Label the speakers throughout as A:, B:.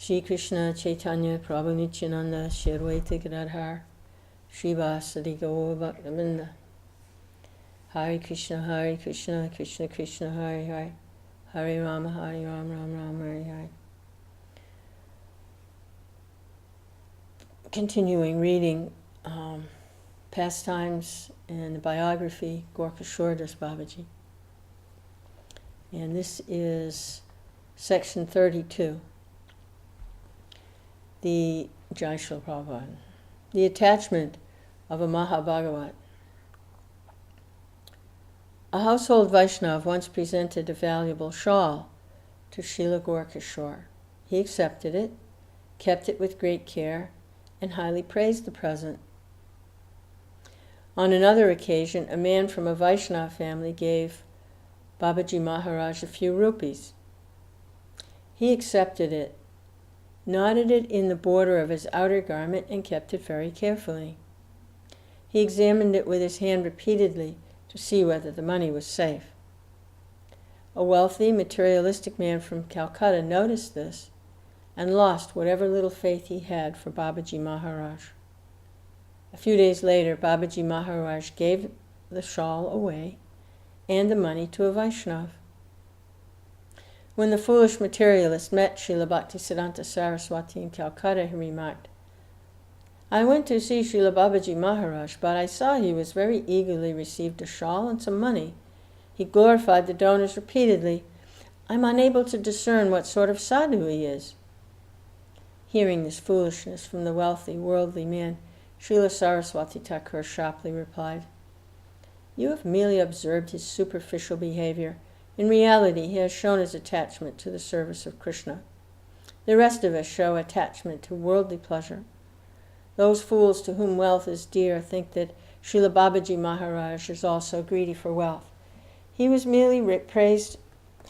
A: Shri Krishna Chaitanya Prabhu Nityananda Shri Advaita Gadadhar Srivasadi Gaura Bhaktavinda. Hare Krishna Krishna Krishna Hare Hare, Hare Rama Rama Hare Hare. Continuing reading pastimes and the biography Gaura-kisora Das Babaji. And this is section 32. The Jai Srila Prabhupada. The attachment of a Mahabhagavat. A household Vaishnava once presented a valuable shawl to Srila Gaura-kisora. He accepted it, kept it with great care, and highly praised the present. On another occasion, a man from a Vaishnava family gave Babaji Maharaja a few rupees. He accepted it, knotted it in the border of his outer garment, and kept it very carefully. He examined it with his hand repeatedly to see whether the money was safe. A wealthy, materialistic man from Calcutta noticed this and lost whatever little faith he had for Babaji Maharaj. A few days later, Babaji Maharaj gave the shawl away and the money to a Vaishnava. When the foolish materialist met Srila Bhaktisiddhanta Saraswati in Calcutta, he remarked, "I went to see Srila Babaji Maharaj, but I saw he was very eagerly received a shawl and some money. He glorified the donors repeatedly. I'm unable to discern what sort of sadhu he is." Hearing this foolishness from the wealthy, worldly man, Srila Saraswati Thakur sharply replied, "You have merely observed his superficial behavior. In reality, he has shown his attachment to the service of Krishna. The rest of us show attachment to worldly pleasure. Those fools to whom wealth is dear think that Srila Babaji Maharaj is also greedy for wealth. He has merely praised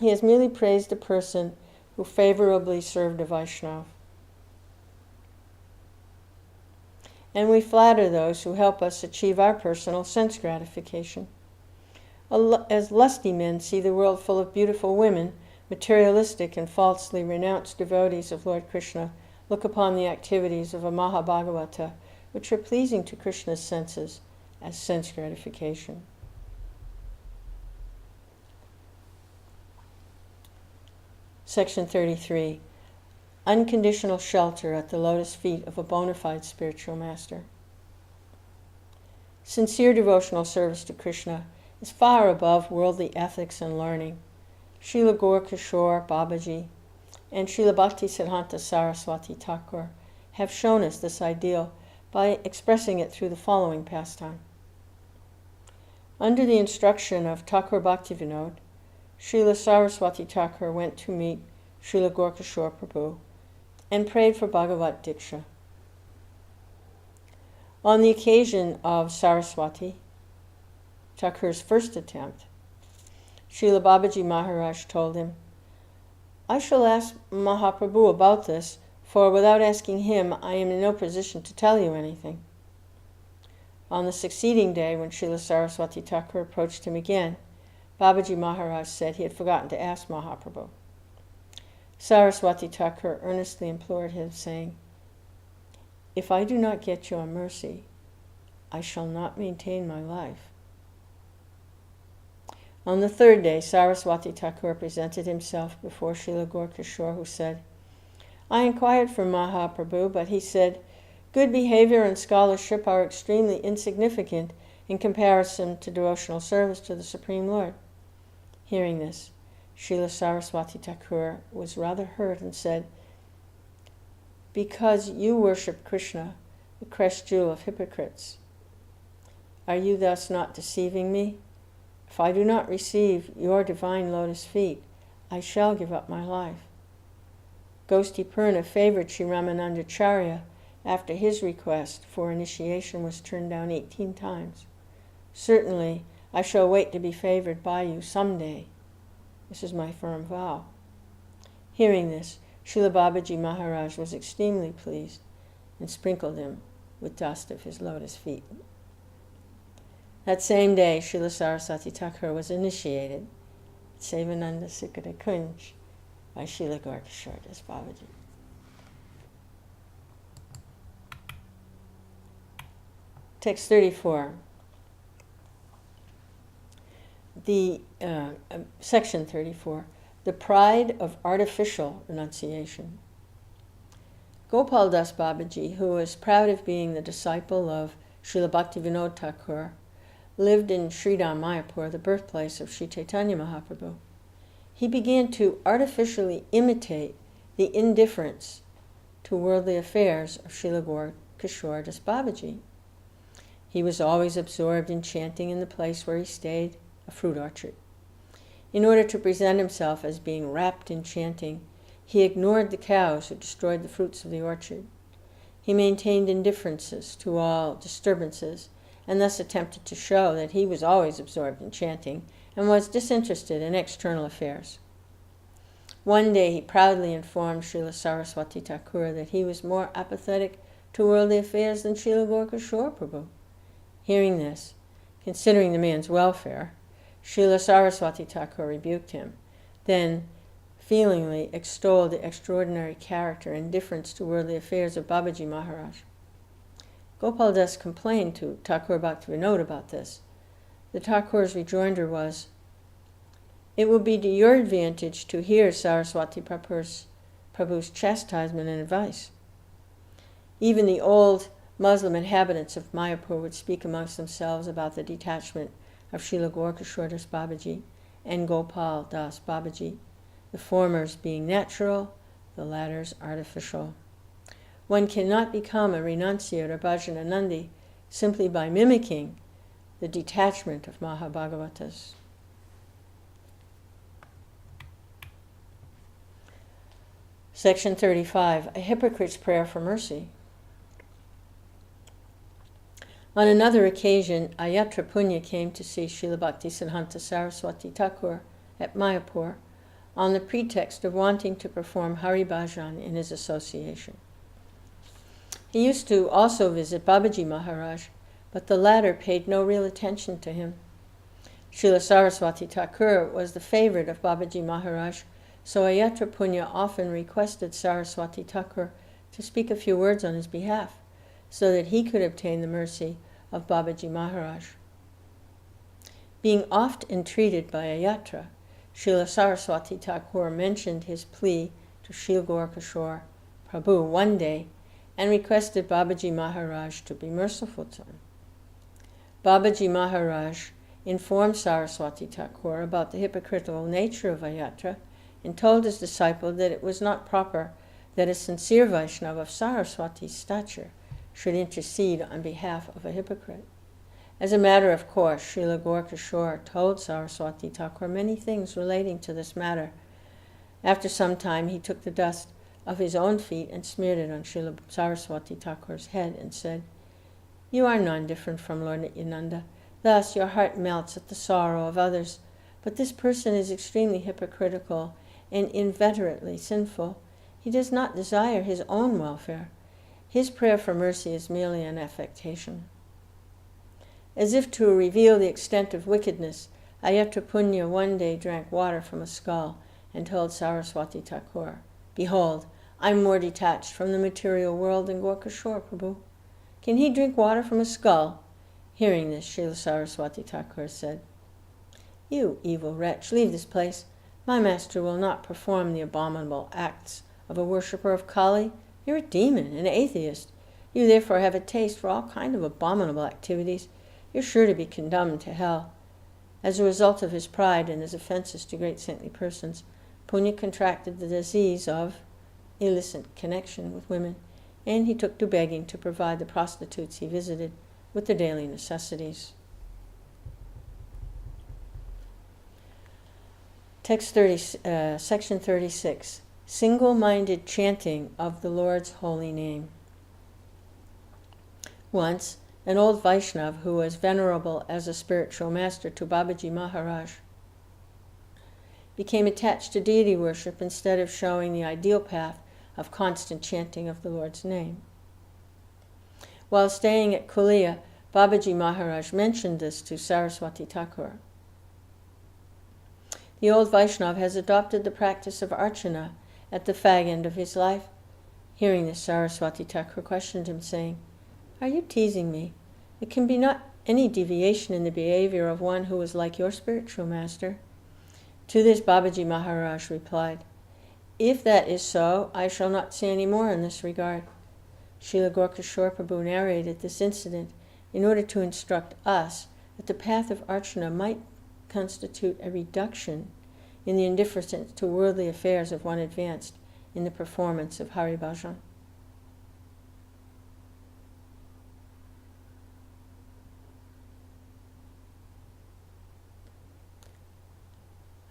A: a person who favorably served a Vaishnava. And we flatter those who help us achieve our personal sense gratification. As lusty men see the world full of beautiful women, materialistic and falsely renounced devotees of Lord Krishna look upon the activities of a Mahabhagavata, which are pleasing to Krishna's senses, as sense gratification." Section 33. Unconditional shelter at the lotus feet of a bona fide spiritual master. Sincere devotional service to Krishna is far above worldly ethics and learning. Srila Gaura-kisora, Babaji, and Srila Bhaktisiddhanta Saraswati Thakur have shown us this ideal by expressing it through the following pastime. Under the instruction of Thakur Bhaktivinoda, Srila Saraswati Thakur went to meet Srila Gaura-kisora Prabhu and prayed for Bhagavat Diksha. On the occasion of Saraswati Thakur's first attempt, Srila Babaji Maharaj told him, "I shall ask Mahaprabhu about this, for without asking him, I am in no position to tell you anything." On the succeeding day, when Srila Saraswati Thakur approached him again, Babaji Maharaj said he had forgotten to ask Mahaprabhu. Saraswati Thakur earnestly implored him, saying, "If I do not get your mercy, I shall not maintain my life." On the third day, Saraswati Thakur presented himself before Srila Gaura-kisora, who said, "I inquired for Mahaprabhu, but he said, 'Good behavior and scholarship are extremely insignificant in comparison to devotional service to the Supreme Lord.'" Hearing this, Srila Saraswati Thakur was rather hurt and said, "Because you worship Krishna, the crest jewel of hypocrites, are you thus not deceiving me? If I do not receive your divine lotus feet, I shall give up my life." Gosti Purna favored Sri Ramanandacharya after his request for initiation was turned down 18 times. "Certainly, I shall wait to be favored by you someday. This is my firm vow." Hearing this, Srila Babaji Maharaj was extremely pleased and sprinkled him with dust of his lotus feet. That same day, Srila Saraswati Thakur was initiated at Sevananda Sukata Kunj by Srila Gaura-kisora Das Babaji. Text 34. Section 34. The pride of artificial renunciation. Gopal Das Babaji, who was proud of being the disciple of Srila Bhaktivinoda Thakur, lived in Shri Mayapur, the birthplace of Sri Chaitanya Mahaprabhu. He began to artificially imitate the indifference to worldly affairs of Srila Gaura-kisora Das Babaji. He was always absorbed in chanting in the place where he stayed, a fruit orchard. In order to present himself as being wrapped in chanting, he ignored the cows who destroyed the fruits of the orchard. He maintained indifferences to all disturbances, and thus attempted to show that he was always absorbed in chanting and was disinterested in external affairs. One day he proudly informed Srila Saraswati Thakur that he was more apathetic to worldly affairs than Srila Gaura-kisora Prabhu. Hearing this, considering the man's welfare, Srila Saraswati Thakur rebuked him, then feelingly extolled the extraordinary character and indifference to worldly affairs of Babaji Maharaj. Gopal Das complained to Thakur Bhaktivinoda about this. The Thakur's rejoinder was, "It will be to your advantage to hear Saraswati Prabhu's chastisement and advice." Even the old Muslim inhabitants of Mayapur would speak amongst themselves about the detachment of Srila Gaura-kisora Das Babaji and Gopal Das Babaji, the formers being natural, the latters artificial. One cannot become a renunciate or bhajananandi simply by mimicking the detachment of Mahabhagavatas. Section 35. A hypocrite's prayer for mercy. On another occasion, Ayatra Punya came to see Srila Bhaktisiddhanta Saraswati Thakur at Mayapur on the pretext of wanting to perform Hari Bhajan in his association. He used to also visit Babaji Maharaj, but the latter paid no real attention to him. Srila Saraswati Thakur was the favorite of Babaji Maharaj, so Ayatra Punya often requested Saraswati Thakur to speak a few words on his behalf, so that he could obtain the mercy of Babaji Maharaj. Being oft entreated by Ayatra, Srila Saraswati Thakur mentioned his plea to Srila Gaura-kisora Prabhu one day and requested Babaji Maharaj to be merciful to him. Babaji Maharaj informed Saraswati Thakur about the hypocritical nature of Ayatra and told his disciple that it was not proper that a sincere Vaishnava of Saraswati's stature should intercede on behalf of a hypocrite. As a matter of course, Srila Gaura-kisora told Saraswati Thakur many things relating to this matter. After some time, he took the dust of his own feet and smeared it on Srila Saraswati Thakur's head and said, "You are none different from Lord Nityananda. Thus your heart melts at the sorrow of others. But this person is extremely hypocritical and inveterately sinful. He does not desire his own welfare. His prayer for mercy is merely an affectation." As if to reveal the extent of wickedness, Ayatra Punya one day drank water from a skull and told Saraswati Thakur, "Behold, I am more detached from the material world than Gaura-kisora Prabhu. Can he drink water from a skull?" Hearing this, Srila Saraswati Thakur said, "You evil wretch, leave this place. My master will not perform the abominable acts of a worshipper of Kali. You're a demon, an atheist. You therefore have a taste for all kinds of abominable activities. You're sure to be condemned to hell." As a result of his pride and his offenses to great saintly persons, Punya contracted the disease of illicit connection with women, and he took to begging to provide the prostitutes he visited with their daily necessities. Section 36. Single-minded chanting of the Lord's holy name. Once, an old Vaishnav who was venerable as a spiritual master to Babaji Maharaj became attached to deity worship instead of showing the ideal path of constant chanting of the Lord's name. While staying at Kulia, Babaji Maharaj mentioned this to Saraswati Thakur. The old Vaishnav has adopted the practice of archana at the fag end of his life. Hearing this, Saraswati Thakur questioned him, saying, "Are you teasing me? It can be not any deviation in the behavior of one who is like your spiritual master. To this Babaji Maharaj replied, if that is so, I shall not say any more in this regard. Srila Gaura-kisora Prabhu narrated this incident in order to instruct us that the path of Archana might constitute a reduction in the indifference to worldly affairs of one advanced in the performance of Hari Bhajan.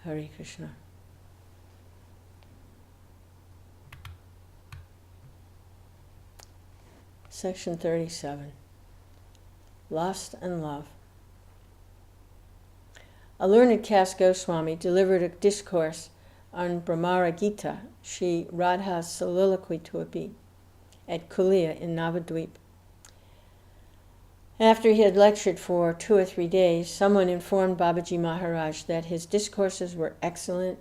A: Hare Krishna. Section 37. Lust and Love. A learned caste Goswami delivered a discourse on Brahmara Gita, Shri Radha's soliloquy to a bee, at Kulia in Navadvip. After he had lectured for 2 or 3 days, someone informed Babaji Maharaj that his discourses were excellent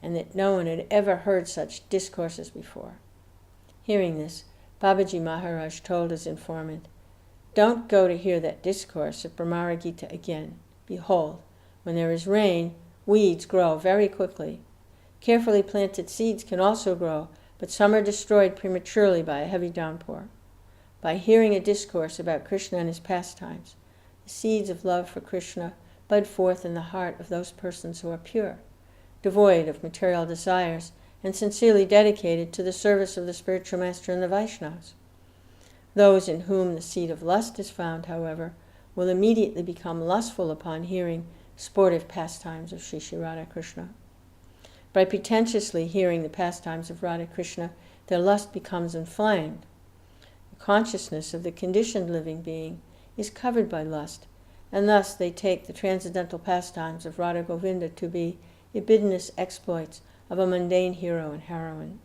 A: and that no one had ever heard such discourses before. Hearing this, Babaji Maharaj told his informant, don't go to hear that discourse of Brahmara Gita again. Behold, when there is rain, weeds grow very quickly. Carefully planted seeds can also grow, but some are destroyed prematurely by a heavy downpour. By hearing a discourse about Krishna and his pastimes, the seeds of love for Krishna bud forth in the heart of those persons who are pure, devoid of material desires, and sincerely dedicated to the service of the spiritual master and the Vaishnavas. Those in whom the seed of lust is found, however, will immediately become lustful upon hearing sportive pastimes of Shri Shri Radha Krishna. By pretentiously hearing the pastimes of Radha Krishna, their lust becomes inflamed. The consciousness of the conditioned living being is covered by lust, and thus they take the transcendental pastimes of Radha Govinda to be libidinous exploits of a mundane hero and heroine.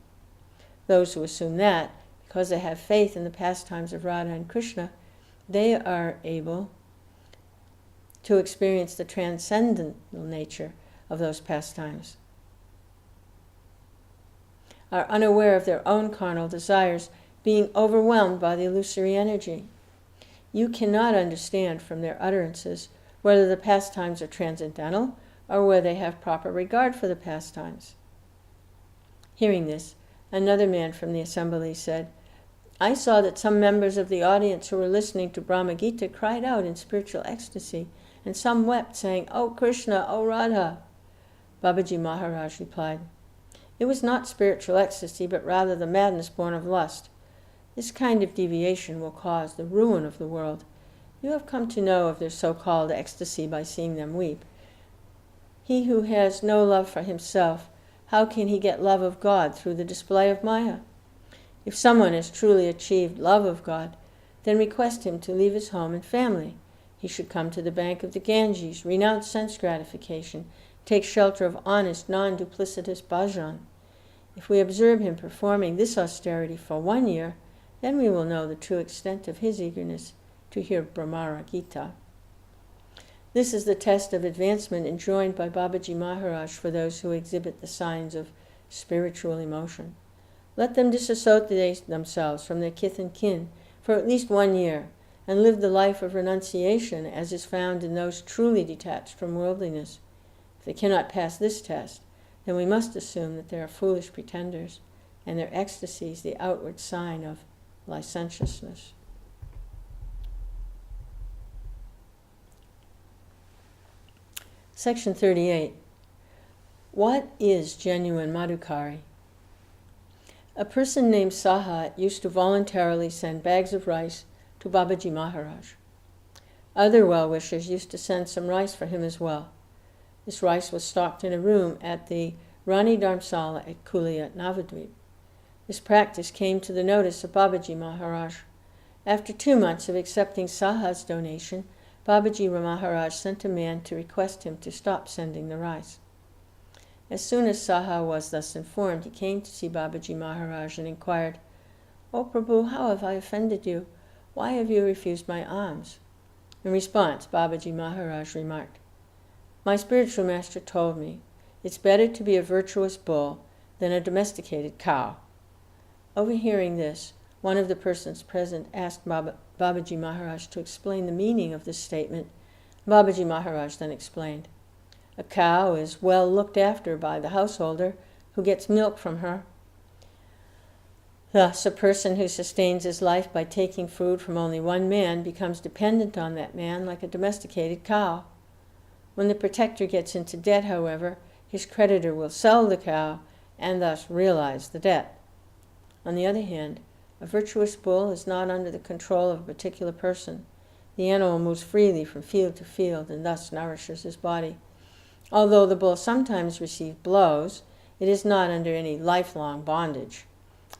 A: Those who assume that, because they have faith in the pastimes of Radha and Krishna, they are able to experience the transcendental nature of those pastimes, are unaware of their own carnal desires, being overwhelmed by the illusory energy. You cannot understand from their utterances whether the pastimes are transcendental or whether they have proper regard for the pastimes. Hearing this, another man from the assembly said, I saw that some members of the audience who were listening to Brahma Gita cried out in spiritual ecstasy, and some wept, saying, O Krishna, O Radha. Babaji Maharaj replied, it was not spiritual ecstasy, but rather the madness born of lust. This kind of deviation will cause the ruin of the world. You have come to know of their so-called ecstasy by seeing them weep. He who has no love for himself, how can he get love of God through the display of Maya? If someone has truly achieved love of God, then request him to leave his home and family. He should come to the bank of the Ganges, renounce sense gratification, take shelter of honest, non-duplicitous bhajan. If we observe him performing this austerity for 1 year, then we will know the true extent of his eagerness to hear Brahmara Gita. This is the test of advancement enjoined by Babaji Maharaj for those who exhibit the signs of spiritual emotion. Let them disassociate themselves from their kith and kin for at least 1 year, and live the life of renunciation as is found in those truly detached from worldliness. If they cannot pass this test, then we must assume that they are foolish pretenders, and their ecstasy is the outward sign of licentiousness. Section 38. What is genuine Madhukari? A person named Sahat used to voluntarily send bags of rice to Babaji Maharaj. Other well-wishers used to send some rice for him as well. This rice was stocked in a room at the Rani Dharmsala at Kulia, Navadvip. This practice came to the notice of Babaji Maharaj. After 2 months of accepting Sahat's donation, Babaji Maharaj sent a man to request him to stop sending the rice. As soon as Saha was thus informed, he came to see Babaji Maharaj and inquired, O Prabhu, how have I offended you? Why have you refused my alms? In response, Babaji Maharaj remarked, My spiritual master told me, it's better to be a virtuous bull than a domesticated cow. Overhearing this, one of the persons present asked Babaji Maharaj to explain the meaning of this statement. Babaji Maharaj then explained, "A cow is well looked after by the householder who gets milk from her. Thus, a person who sustains his life by taking food from only one man becomes dependent on that man like a domesticated cow. When the protector gets into debt, however, his creditor will sell the cow and thus realize the debt. On the other hand, a virtuous bull is not under the control of a particular person. The animal moves freely from field to field and thus nourishes his body. Although the bull sometimes receives blows, it is not under any lifelong bondage.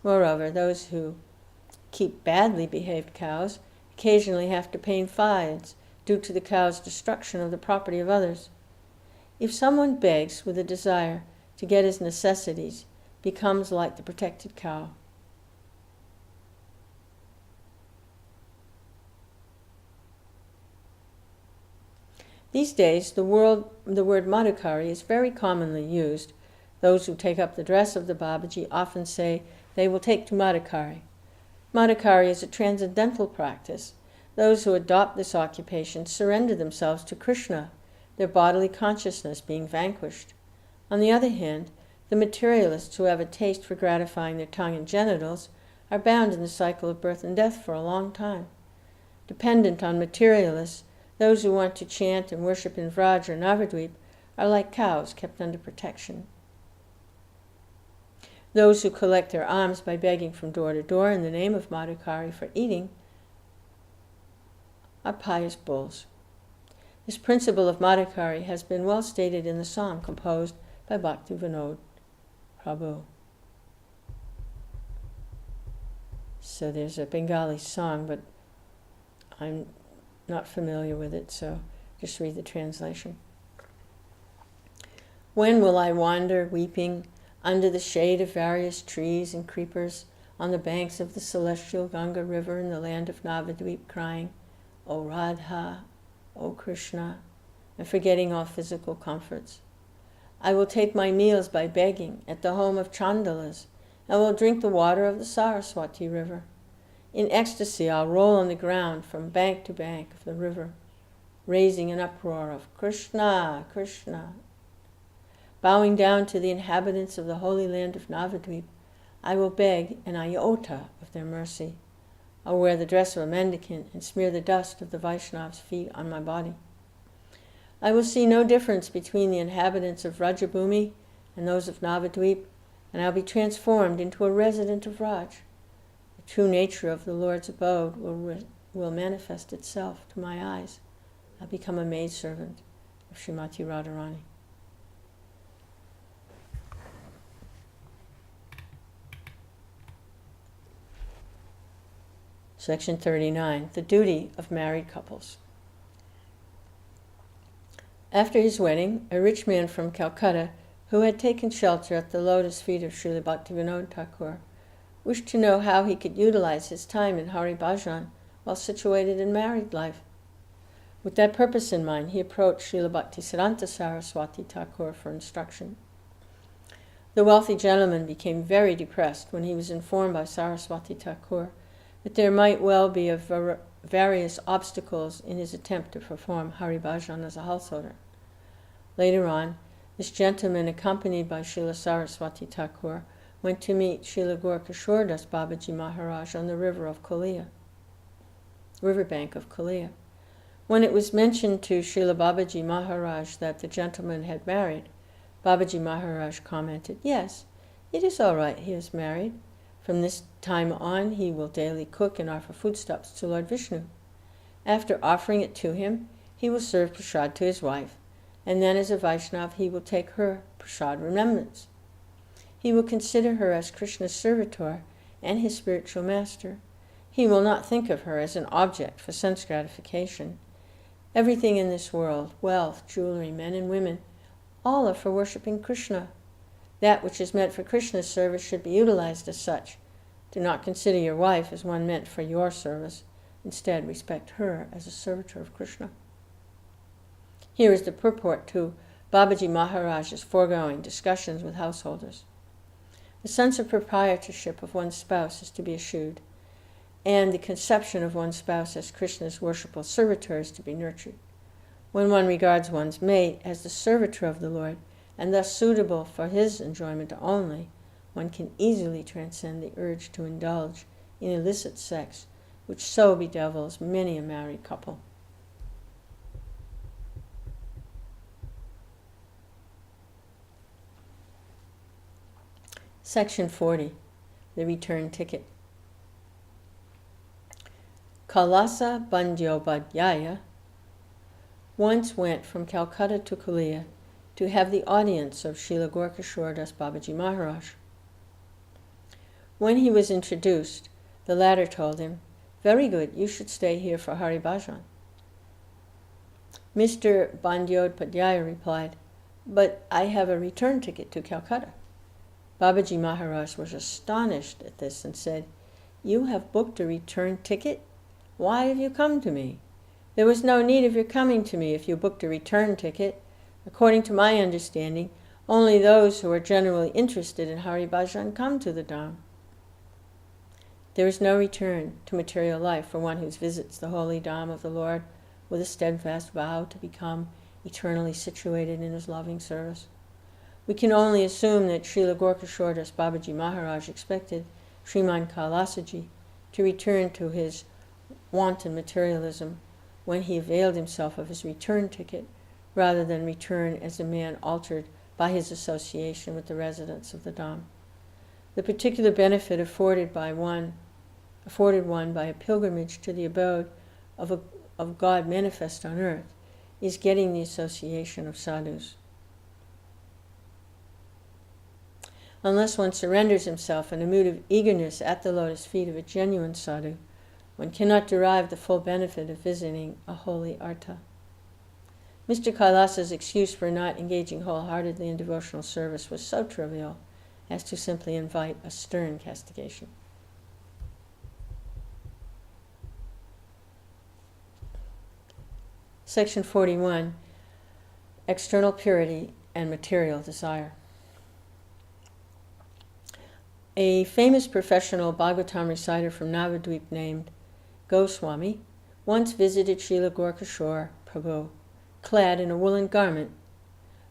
A: Moreover, those who keep badly behaved cows occasionally have to pay fines due to the cow's destruction of the property of others. If someone begs with a desire to get his necessities, becomes like the protected cow. These days, the word Madhukari is very commonly used. Those who take up the dress of the Babaji often say they will take to Madhukari. Madhukari is a transcendental practice. Those who adopt this occupation surrender themselves to Krishna, their bodily consciousness being vanquished. On the other hand, the materialists who have a taste for gratifying their tongue and genitals are bound in the cycle of birth and death for a long time. Dependent on materialists, those who want to chant and worship in Vraj or Navadvip are like cows kept under protection. Those who collect their alms by begging from door to door in the name of Madhukari for eating are pious bulls. This principle of Madhukari has been well stated in the psalm composed by Bhaktivinoda Prabhu. So there's a Bengali song, but I'm not familiar with it, so just read the translation. When will I wander weeping under the shade of various trees and creepers on the banks of the celestial Ganga river in the land of Navadvip, crying, O Radha, O Krishna, and forgetting all physical comforts? I will take my meals by begging at the home of Chandalas, and will drink the water of the Saraswati river. In ecstasy I'll roll on the ground from bank to bank of the river, raising an uproar of Krishna, Krishna. Bowing down to the inhabitants of the holy land of Navadvip, I will beg an iota of their mercy. I'll wear the dress of a mendicant and smear the dust of the Vaishnav's feet on my body. I will see no difference between the inhabitants of Rajabhumi and those of Navadvip, and I'll be transformed into a resident of Raj. The true nature of the Lord's abode will manifest itself to my eyes. I'll become a maidservant of Srimati Radharani. Section 39, the duty of married couples. After his wedding, a rich man from Calcutta, who had taken shelter at the lotus feet of Srila Bhaktivinoda Thakur, wished to know how he could utilize his time in Hari Bhajan while situated in married life. With that purpose in mind, he approached Srila Bhaktisiddhanta Saraswati Thakur for instruction. The wealthy gentleman became very depressed when he was informed by Saraswati Thakur that there might well be various obstacles in his attempt to perform Hari Bhajan as a householder. Later on, this gentleman, accompanied by Srila Saraswati Thakur, went to meet Srila Gaura-kisora Das Babaji Maharaj on the riverbank of Kalia. When it was mentioned to Srila Babaji Maharaj that the gentleman had married, Babaji Maharaj commented, "Yes, it is all right, he is married. From this time on, he will daily cook and offer foodstuffs to Lord Vishnu. After offering it to him, he will serve prasad to his wife, and then as a Vaishnav he will take her prasad remembrance. He will consider her as Krishna's servitor and his spiritual master. He will not think of her as an object for sense gratification. Everything in this world, wealth, jewelry, men and women, all are for worshipping Krishna. That which is meant for Krishna's service should be utilized as such. Do not consider your wife as one meant for your service. Instead, respect her as a servitor of Krishna." Here is the purport to Babaji Maharaj's foregoing discussions with householders. The sense of proprietorship of one's spouse is to be eschewed. and the conception of one's spouse as Krishna's worshipful servitor is to be nurtured. When one regards one's mate as the servitor of the Lord, and thus suitable for his enjoyment only, one can easily transcend the urge to indulge in illicit sex, which so bedevils many a married couple. Section 40, the return ticket. Kailasa Bandyopadhyaya once went from Calcutta to Kalia to have the audience of Srila Gaura-kisora Das Babaji Maharaj. When he was introduced, the latter told him, "Very good, you should stay here for Hari Bhajan." Mr. Bandyopadhyaya replied, "But I have a return ticket to Calcutta." Babaji Maharaj was astonished at this and said, "You have booked a return ticket? Why have you come to me? There was no need of your coming to me if you booked a return ticket. According to my understanding, only those who are generally interested in Hari Bhajan come to the Dham. There is no return to material life for one who visits the holy Dham of the Lord with a steadfast vow to become eternally situated in his loving service. We can only assume that Srila Gaura-kisora Das Babaji Maharaj expected Sriman Kailasaji to return to his wanton materialism when he availed himself of his return ticket, rather than return as a man altered by his association with the residents of the Dham. The particular benefit afforded one by a pilgrimage to the abode of God manifest on earth is getting the association of sadhus. Unless one surrenders himself in a mood of eagerness at the lotus feet of a genuine sadhu, one cannot derive the full benefit of visiting a holy artha. Mr. Kailasa's excuse for not engaging wholeheartedly in devotional service was so trivial as to simply invite a stern castigation. Section 41, External Purity and Material Desire. A famous professional Bhagavatam reciter from Navadvip named Goswami once visited Srila Gaura-kisora Prabhu, clad in a woolen garment.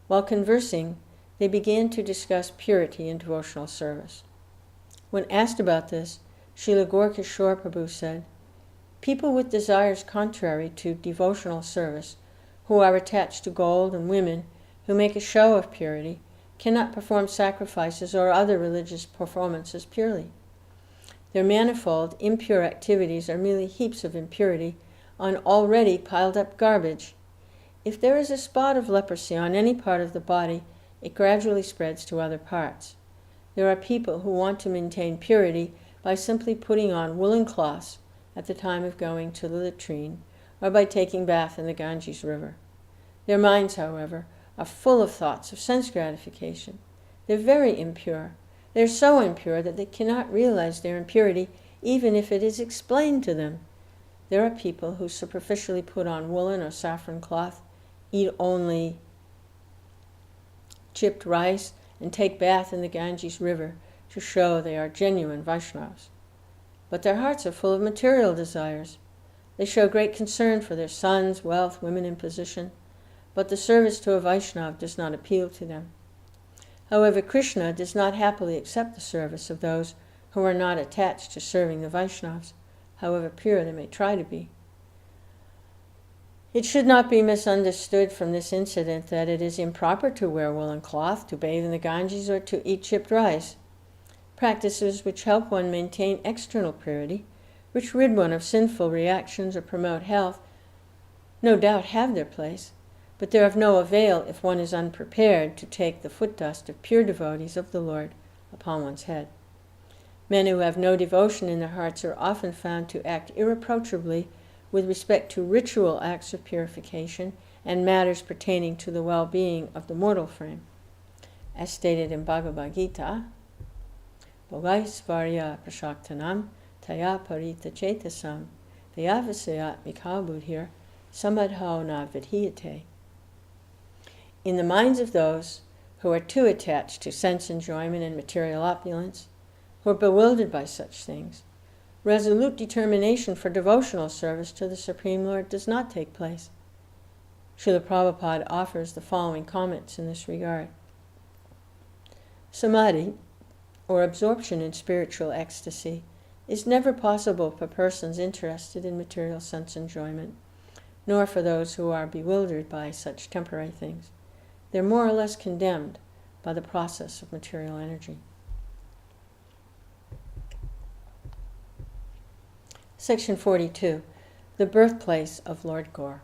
A: While conversing, they began to discuss purity in devotional service. When asked about this, Srila Gaura-kisora Prabhu said, "People with desires contrary to devotional service, who are attached to gold and women, who make a show of purity, cannot perform sacrifices or other religious performances purely. Their manifold, impure activities are merely heaps of impurity on already piled up garbage. If there is a spot of leprosy on any part of the body, it gradually spreads to other parts. There are people who want to maintain purity by simply putting on woolen cloths at the time of going to the latrine, or by taking bath in the Ganges River. Their minds, however, are full of thoughts of sense gratification. They're very impure. They're so impure that they cannot realize their impurity even if it is explained to them. There are people who superficially put on woolen or saffron cloth, eat only chipped rice, and take bath in the Ganges River to show they are genuine Vaishnavas. But their hearts are full of material desires. They show great concern for their sons, wealth, women, and position, but the service to a Vaishnava does not appeal to them. However, Krishna does not happily accept the service of those who are not attached to serving the Vaishnavas, however pure they may try to be. It should not be misunderstood from this incident that it is improper to wear woolen cloth, to bathe in the Ganges, or to eat chipped rice. Practices which help one maintain external purity, which rid one of sinful reactions or promote health, no doubt have their place, but they're of no avail if one is unprepared to take the foot dust of pure devotees of the Lord upon one's head. Men who have no devotion in their hearts are often found to act irreproachably with respect to ritual acts of purification and matters pertaining to the well-being of the mortal frame. As stated in Bhagavad Gita, Bhogaisvarya prashaktanam taya parita chetasam vyavasayat mikhabudhir samadhao na vidhiyate. In the minds of those who are too attached to sense enjoyment and material opulence, who are bewildered by such things, resolute determination for devotional service to the Supreme Lord does not take place. Srila Prabhupada offers the following comments in this regard. Samadhi, or absorption in spiritual ecstasy, is never possible for persons interested in material sense enjoyment, nor for those who are bewildered by such temporary things. They're more or less condemned by the process of material energy. Section 42. The birthplace of Lord Gaur.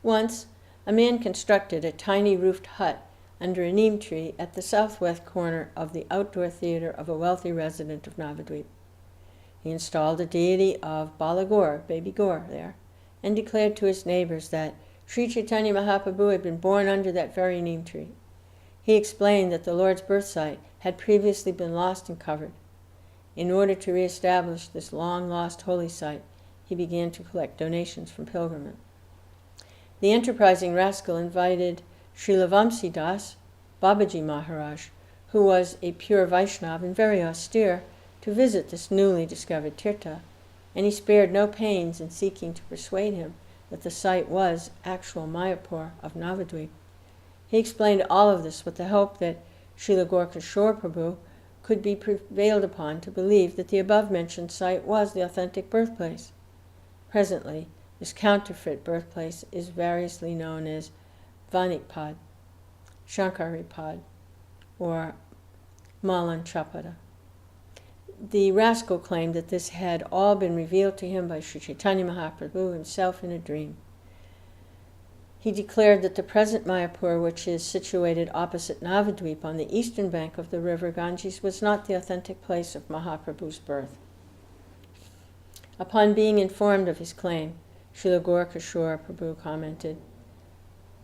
A: Once, a man constructed a tiny roofed hut under a neem tree at the southwest corner of the outdoor theater of a wealthy resident of Navadvip. He installed a deity of Bala Gaur, baby Gaur, there, and declared to his neighbors that Sri Chaitanya Mahaprabhu had been born under that very neem tree. He explained that the Lord's birth site had previously been lost and covered. In order to re-establish this long-lost holy site, he began to collect donations from pilgrims. The enterprising rascal invited Srila Vamsidas, Babaji Maharaja, who was a pure Vaishnava and very austere, to visit this newly discovered tirtha, and he spared no pains in seeking to persuade him that the site was actual Mayapur of Navadvip. He explained all of this with the hope that Srila Gaura-kisora Prabhu could be prevailed upon to believe that the above-mentioned site was the authentic birthplace. Presently, this counterfeit birthplace is variously known as Vanikpad, Shankaripad, or Malanchapada. The rascal claimed that this had all been revealed to him by Sri Chaitanya Mahaprabhu himself in a dream. He declared that the present Mayapur, which is situated opposite Navadvip on the eastern bank of the river Ganges, was not the authentic place of Mahaprabhu's birth. Upon being informed of his claim, Srila Gaura-kisora Prabhu commented,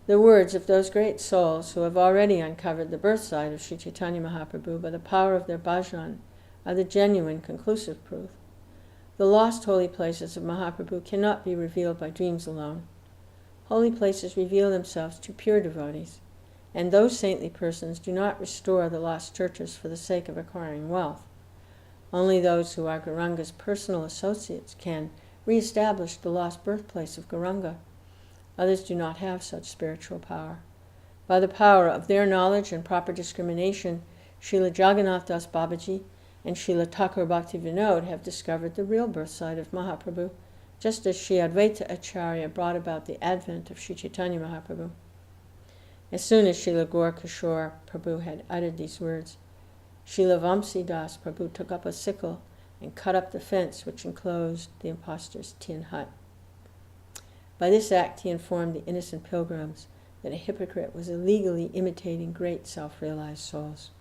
A: "The words of those great souls who have already uncovered the birth site of Sri Chaitanya Mahaprabhu by the power of their bhajan are the genuine conclusive proof. The lost holy places of Mahaprabhu cannot be revealed by dreams alone. Holy places reveal themselves to pure devotees, and those saintly persons do not restore the lost churches for the sake of acquiring wealth. Only those who are Gauranga's personal associates can re-establish the lost birthplace of Gauranga. Others do not have such spiritual power. By the power of their knowledge and proper discrimination, Srila Jagannath Das Babaji and Srila Thakur Bhakti Vinod have discovered the real birth site of Mahaprabhu, just as Sri Advaita Acharya brought about the advent of Sri Chaitanya Mahaprabhu." As soon as Srila Gaura-kisora Prabhu had uttered these words, Srila Vamsidas Prabhu took up a sickle and cut up the fence which enclosed the impostor's tin hut. By this act he informed the innocent pilgrims that a hypocrite was illegally imitating great self-realized souls.